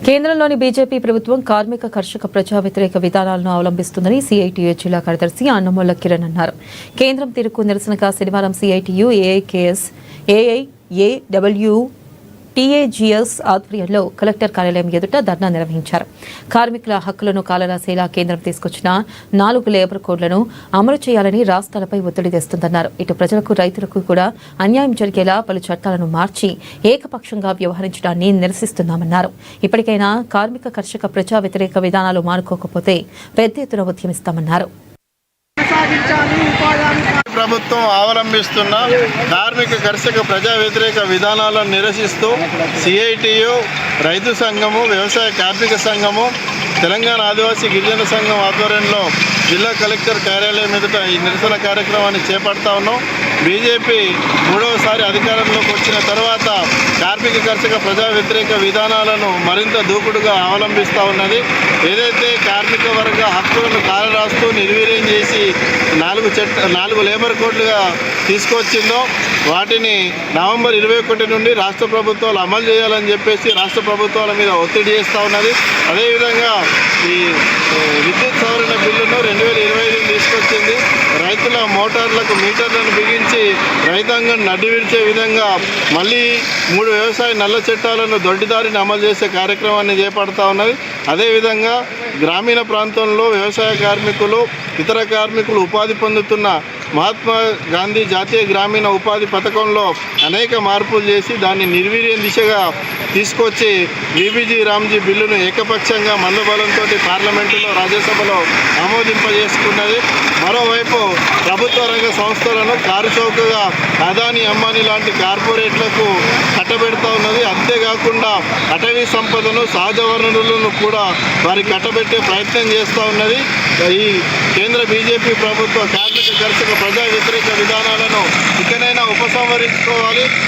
కేంద్రంలోని బీజేపీ ప్రభుత్వం కార్మిక కర్షక ప్రజా వ్యతిరేక విధానాలను అవలంబిస్తుందని సిఐటియు జిల్లా కార్యదర్శి అన్నమొల్ల కిరణ్ అన్నారు. కేంద్రం తీరుకు నిరసనగా శనివారం సిఐటియు ఏఐకేఎస్ ఏఐఏడబ్ల్యూ టీఏజీఎస్ ఆధ్వర్యంలో కలెక్టర్ కార్యాలయం ఎదుట ధర్నా నిర్వహించారు. కార్మికుల హక్కులను కాలరాసేలా కేంద్రం తీసుకొచ్చిన 4 లేబర్ కోడ్లను అమలు చేయాలని రాష్ట్రాలపై ఒత్తిడి తెస్తుందన్నారు. ఇటు ప్రజలకు రైతులకు కూడా అన్యాయం జరిగేలా పలు చట్టాలను మార్చి ఏకపక్షంగా వ్యవహరించడాన్ని నిరసిస్తున్నామన్నారు. ఇప్పటికైనా కార్మిక కర్షక ప్రజా వ్యతిరేక విధానాలు మానుకోకపోతే పెద్ద ఎత్తున ఉద్యమిస్తామన్నారు. ప్రభుత్వం అవలంబిస్తున్న కార్మిక కర్షక ప్రజా వ్యతిరేక విధానాలను నిరసిస్తూ సిఐటియు, రైతు సంఘము, వ్యవసాయ కార్మిక సంఘము, తెలంగాణ ఆదివాసీ గిరిజన సంఘం ఆధ్వర్యంలో జిల్లా కలెక్టర్ కార్యాలయం ఎదుట ఈ నిరసన కార్యక్రమాన్ని చేపడతా ఉన్నాం. బీజేపీ 3వసారి అధికారంలోకి వచ్చిన తర్వాత కార్మిక కర్షక ప్రజా వ్యతిరేక విధానాలను మరింత దూకుడుగా అవలంబిస్తూ ఉన్నది. ఏదైతే కార్మిక వర్గ హక్కులను కాలరాస్తూ నిర్వీర్యం చేసి 4 లేబర్ కోడ్లుగా తీసుకొచ్చిందో వాటిని నవంబర్ 21 నుండి రాష్ట్ర ప్రభుత్వాలు అమలు చేయాలని చెప్పేసి రాష్ట్ర ప్రభుత్వాల మీద ఒత్తిడి చేస్తూ ఉన్నది. అదేవిధంగా ఈ విద్యుత్ సవరణ బిల్లును 2025 తీసుకొచ్చింది. రైతుల మోటార్లకు మీటర్లను బిగించి రైతాంగం నడ్డి విడిచే విధంగా మళ్ళీ 3 వ్యవసాయ నల్ల చట్టాలను దొడ్డిదారిని అమలు చేసే కార్యక్రమాన్ని చేపడతా ఉన్నది. అదేవిధంగా గ్రామీణ ప్రాంతంలో వ్యవసాయ కార్మికులు, ఇతర కార్మికులు ఉపాధి పొందుతున్న మహాత్మా గాంధీ జాతీయ గ్రామీణ ఉపాధి పథకంలో అనేక మార్పులు చేసి దాన్ని నిర్వీర్యం దిశగా తీసుకొచ్చి విబిజీ రామ్జీ బిల్లును ఏకపక్షంగా మందబలంతో పార్లమెంటులో, రాజ్యసభలో ఆమోదింపజేసుకున్నది. మరోవైపు ప్రభుత్వ రంగ సంస్థలను కారుచౌకగా అదానీ, అంబానీ లాంటి కార్పొరేట్లకు కట్టబెడతా ఉన్నది. అంతేకాకుండా అటవీ సంపదను, సహజ వనరులను కూడా వారికి కట్టబెట్టే ప్రయత్నం చేస్తూ ఉన్నది. ఈ కేంద్ర బీజేపీ ప్రభుత్వ కార్మిక కర్షక ప్రజా వ్యతిరేక విధానాలను ఇకనైనా ఉపసంహరించుకోవాలి.